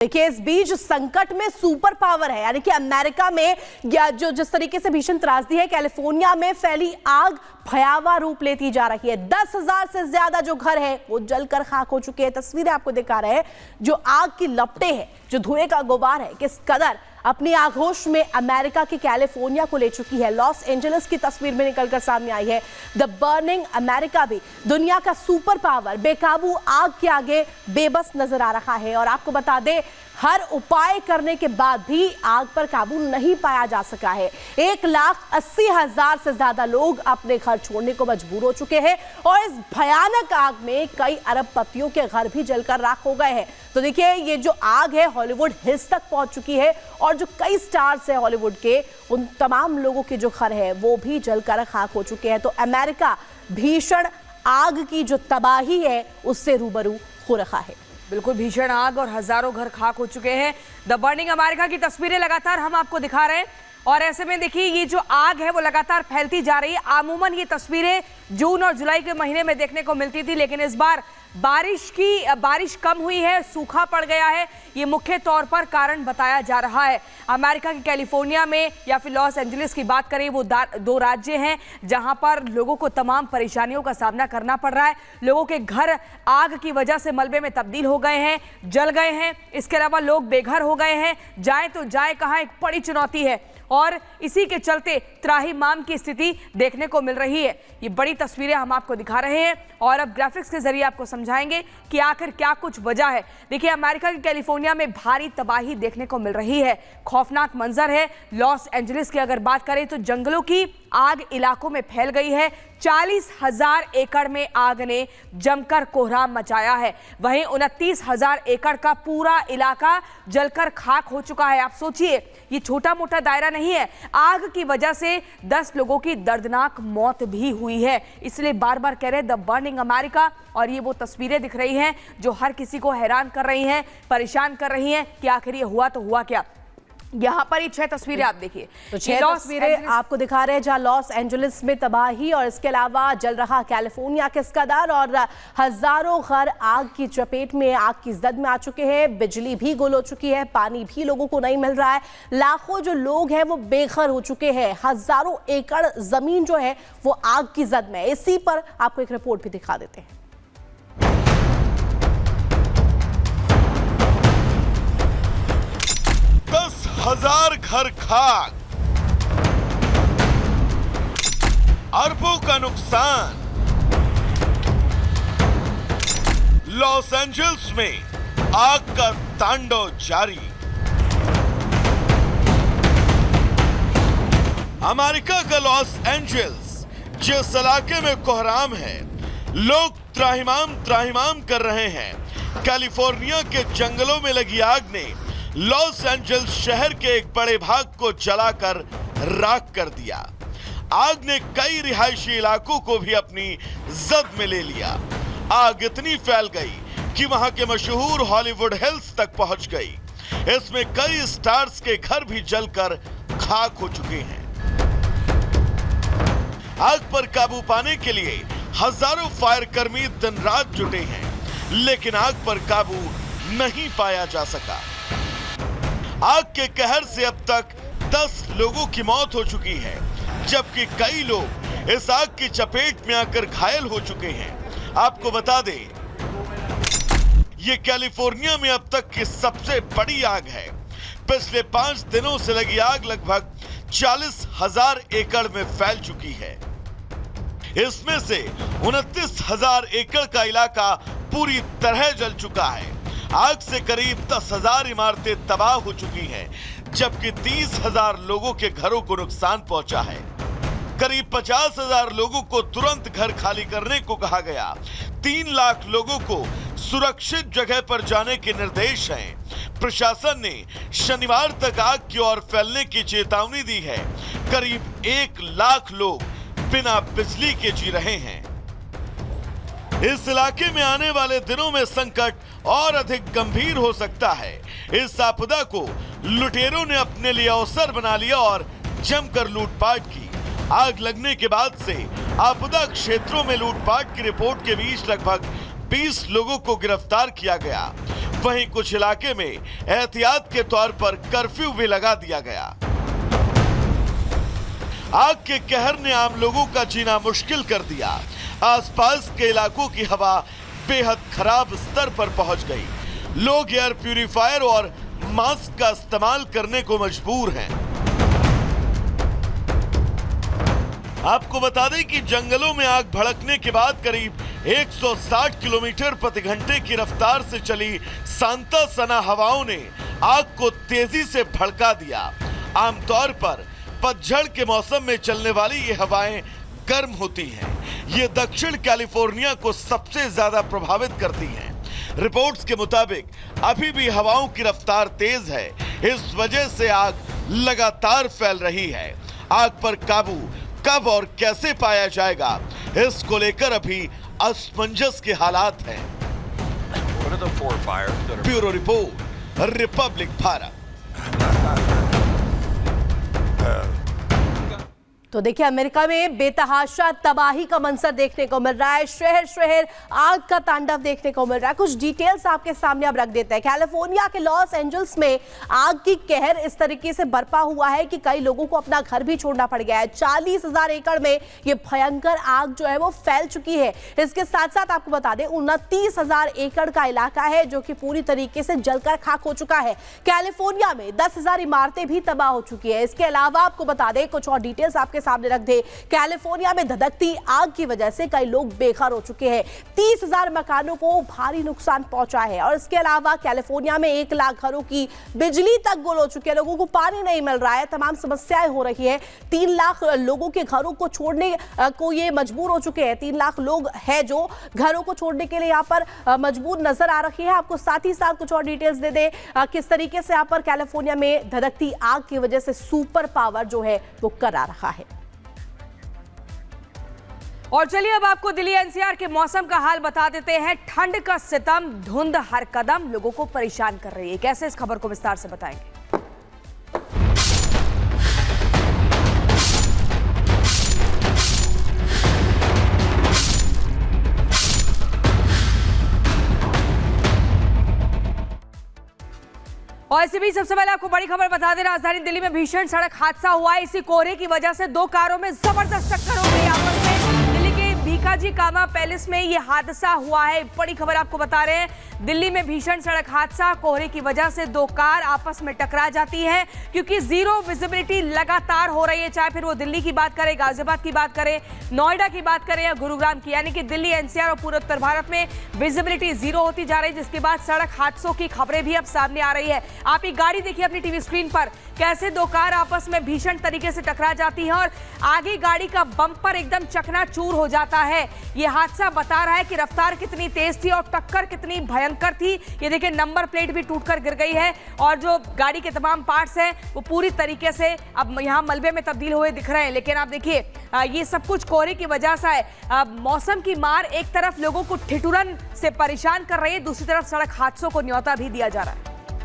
देखिए, इस बीच संकट में सुपर पावर है, यानी कि अमेरिका में जो जिस तरीके से भीषण त्रासदी है, कैलिफोर्निया में फैली आग भयावह रूप लेती जा रही है। 10,000 से ज्यादा जो घर है वो जलकर खाक हो चुके हैं। तस्वीरें आपको दिखा रहे हैं, जो आग की लपटें हैं, जो धुएं का गुबार है, किस कदर अपनी आगोश में अमेरिका की कैलिफोर्निया को ले चुकी है। लॉस एंजलिस की तस्वीर में निकलकर सामने आई है। द बर्निंग अमेरिका भी दुनिया का सुपर पावर बेकाबू आग के आगे बेबस नजर आ रहा है। और आपको बता दें, हर उपाय करने के बाद भी आग पर काबू नहीं पाया जा सका है। 1,80,000 से ज्यादा लोग अपने घर छोड़ने को मजबूर हो चुके हैं और इस भयानक आग में कई अरबपतियों के घर भी जलकर राख हो गए हैं। तो देखिए, ये जो आग है हॉलीवुड हिल्स तक पहुंच चुकी है और जो कई स्टार्स हैं हॉलीवुड के, उन तमाम लोगों के जो घर है वो भी जलकर खाक हो चुके हैं। तो अमेरिका भीषण आग की जो तबाही है उससे रूबरू हो रहा है। बिल्कुल भीषण आग और हजारों घर खाक हो चुके हैं। द बर्निंग अमेरिका की तस्वीरें लगातार हम आपको दिखा रहे हैं और ऐसे में देखिए, ये जो आग है वो लगातार फैलती जा रही है। अमूमन ये तस्वीरें जून और जुलाई के महीने में देखने को मिलती थी, लेकिन इस बार बारिश कम हुई है, सूखा पड़ गया है। ये मुख्य तौर पर कारण बताया जा रहा है। अमेरिका के कैलिफोर्निया में या फिर लॉस एंजलिस की बात करें, वो दो राज्य हैं जहां पर लोगों को तमाम परेशानियों का सामना करना पड़ रहा है। लोगों के घर आग की वजह से मलबे में तब्दील हो गए हैं, जल गए हैं। इसके अलावा लोग बेघर हो गए हैं। जाए तो जाए कहां, एक बड़ी चुनौती है और इसी के चलते त्राहिमाम की स्थिति देखने को मिल रही है। ये बड़ी तस्वीरें हम आपको दिखा रहे हैं और अब ग्राफिक्स के जरिए आपको समझाएंगे कि आखिर क्या कुछ वजह है। देखिए, अमेरिका के कैलिफोर्निया में भारी तबाही देखने को मिल रही है। खौफनाक मंजर है। लॉस एंजलिस की अगर बात करें तो जंगलों की आग इलाकों में फैल गई है। 40,000 एकड़ में आग ने जमकर कोहराम मचाया है। वहीं 29,000 एकड़ का पूरा इलाका जलकर खाक हो चुका है। आप सोचिए, ये छोटा मोटा दायरा नहीं है। आग की वजह से 10 लोगों की दर्दनाक मौत भी हुई है। इसलिए बार बार कह रहे हैं द बर्निंग अमेरिका, और ये वो तस्वीरें दिख रही हैं जो हर किसी को हैरान कर रही हैं, परेशान कर रही हैं कि आखिर ये हुआ तो हुआ क्या। यहाँ पर ये 6 तस्वीरें आप देखिए, तो 6 तस्वीरें आपको दिखा रहे हैं जहाँ लॉस एंजलिस में तबाही और इसके अलावा जल रहा कैलिफोर्निया किस कदर, और हजारों घर आग की चपेट में, आग की जद में आ चुके हैं। बिजली भी गुल हो चुकी है, पानी भी लोगों को नहीं मिल रहा है। लाखों जो लोग हैं वो बेघर हो चुके हैं। हजारों एकड़ जमीन जो है वो आग की जद में। इसी पर आपको एक रिपोर्ट भी दिखा देते हैं। 10,000 घर खाक, अरबों का नुकसान। लॉस एंजल्स में आग का तांडव जारी। अमेरिका का लॉस एंजल्स जिस इलाके में कोहराम है, लोग त्राहिमाम कर रहे हैं। कैलिफोर्निया के जंगलों में लगी आग ने लॉस एंजल्स शहर के एक बड़े भाग को जलाकर राख कर दिया। आग ने कई रिहायशी इलाकों को भी अपनी जद में ले लिया। आग इतनी फैल गई कि वहां के मशहूर हॉलीवुड हिल्स तक पहुंच गई। इसमें कई स्टार्स के घर भी जलकर खाक हो चुके हैं। आग पर काबू पाने के लिए हजारों फायर कर्मी दिन रात जुटे हैं, लेकिन आग पर काबू नहीं पाया जा सका। आग के कहर से अब तक 10 लोगों की मौत हो चुकी है, जबकि कई लोग इस आग की चपेट में आकर घायल हो चुके हैं। आपको बता दें, ये कैलिफोर्निया में अब तक की सबसे बड़ी आग है। पिछले 5 दिनों से लगी आग लगभग 40,000 एकड़ में फैल चुकी है। इसमें से 29,000 एकड़ का इलाका पूरी तरह जल चुका है। आग से करीब 10,000 इमारतें तबाह हो चुकी हैं, जबकि 30,000 लोगों के घरों को नुकसान पहुंचा है। करीब 50,000 लोगों को तुरंत घर खाली करने को कहा गया। 3 लाख लोगों को सुरक्षित जगह पर जाने के निर्देश हैं। प्रशासन ने शनिवार तक आग की ओर फैलने की चेतावनी दी है। करीब 1 लाख लोग बिना बिजली के जी रहे हैं। इस इलाके में आने वाले दिनों में संकट और अधिक गंभीर हो सकता है। इस आपदा को लुटेरों ने अपने लिए अवसर बना लिया और जमकर लूटपाट की। आग लगने के बाद से आपदा क्षेत्रों में लूटपाट की रिपोर्ट के बीच लगभग 20 लोगों को गिरफ्तार किया गया। वहीं कुछ इलाके में एहतियात के तौर पर कर्फ्यू भी लगा दिया गया। आग के कहर ने आम लोगों का जीना मुश्किल कर दिया। आसपास के इलाकों की हवा बेहद खराब स्तर पर पहुंच गई। लोग एयर प्यूरिफायर और मास्क का इस्तेमाल करने को मजबूर हैं। आपको बता दें कि जंगलों में आग भड़कने के बाद करीब 160 किलोमीटर प्रति घंटे की रफ्तार से चली सांता सना हवाओं ने आग को तेजी से भड़का दिया। आमतौर पर पतझड़ के मौसम में चलने वाली ये हवाएं गर्म होती हैं। ये दक्षिण कैलिफोर्निया को सबसे ज्यादा प्रभावित करती हैं। रिपोर्ट्स के मुताबिक अभी भी हवाओं की रफ्तार तेज है। इस वजह से आग लगातार फैल रही है। आग पर काबू कब और कैसे पाया जाएगा, इसको लेकर अभी असमंजस के हालात हैं। Bureau report, Republic Bharat. तो देखिए, अमेरिका में बेतहाशा तबाही का मंजर देखने को मिल रहा है। शहर शहर आग का तांडव देखने को मिल रहा है। कुछ डिटेल्स आपके सामने अब रख देते हैं। कैलिफोर्निया के लॉस एंजल्स में आग की कहर इस तरीके से बरपा हुआ है कि कई लोगों को अपना घर भी छोड़ना पड़ गया है। 40,000 एकड़ में ये भयंकर आग जो है वो फैल चुकी है। इसके साथ साथ आपको बता दें 29,000 एकड़ का इलाका है जो कि पूरी तरीके से जलकर खाक हो चुका है। कैलिफोर्निया में 10,000 इमारतें भी तबाह हो चुकी है। इसके अलावा आपको बता दें कुछ और डिटेल्स आपके सामने रख दे। कैलिफोर्निया में धधकती आग की वजह से कई लोग बेघर हो चुके हैं। 30,000 मकानों को भारी नुकसान पहुंचा है। और इसके अलावा कैलिफोर्निया में 1 लाख घरों की बिजली तक गुल हो चुकी है। लोगों को पानी नहीं मिल रहा है। तमाम समस्याएं हो रही है। 3 लाख लोगों के घरों को छोड़ने को ये मजबूर हो चुके हैं। 3 लाख लोग हैं जो घरों को छोड़ने के लिए यहाँ पर मजबूर नजर आ रही है। आपको साथ ही साथ कुछ और डिटेल्स दे दे किस तरीके से यहाँ पर कैलिफोर्निया में धधकती आग की वजह से सुपर पावर जो है वो करा रहा है। और चलिए अब आपको दिल्ली एनसीआर के मौसम का हाल बता देते हैं। ठंड का सितम, धुंध हर कदम लोगों को परेशान कर रही है। कैसे, इस खबर को विस्तार से बताएंगे। और ऐसे भी सबसे पहले आपको बड़ी खबर बता दें, राजधानी दिल्ली में भीषण सड़क हादसा हुआ है। इसी कोहरे की वजह से 2 कारों में जबरदस्त टक्कर हो गई आपस में। दिल्ली के भीकाजी कामा पैलेस में ये हादसा हुआ है। बड़ी खबर आपको बता रहे हैं, दिल्ली में भीषण सड़क हादसा, कोहरे की वजह से 2 कार आपस में टकरा जाती है क्योंकि जीरो विजिबिलिटी लगातार हो रही है। चाहे फिर वो दिल्ली की बात करें, गाजियाबाद की बात करें, नोएडा की बात करें या गुरुग्राम की, यानी कि दिल्ली एनसीआर और पूरे उत्तर भारत में विजिबिलिटी जीरो होती जा रही है, जिसके बाद सड़क हादसों की खबरें भी अब सामने आ रही है। आप एक गाड़ी देखिए अपनी टीवी स्क्रीन पर, कैसे 2 कार आपस में भीषण तरीके से टकरा जाती है और आगे गाड़ी का बम्पर एकदम चकनाचूर हो जाता है। यह हादसा बता रहा है कि रफ्तार कितनी तेज थी और टक्कर कितनी भयंकर थी। ये देखिए, नंबर प्लेट भी टूटकर गिर गई है और जो गाड़ी के तमाम पार्ट्स हैं वो पूरी तरीके से अब यहाँ मलबे में तब्दील हुए दिख रहे हैं। लेकिन आप देखिए, ये सब कुछ कोहरे की वजह से है। मौसम की मार एक तरफ लोगों को ठिठुरन से परेशान कर रही है, दूसरी तरफ सड़क हादसों को न्योता भी दिया जा रहा है।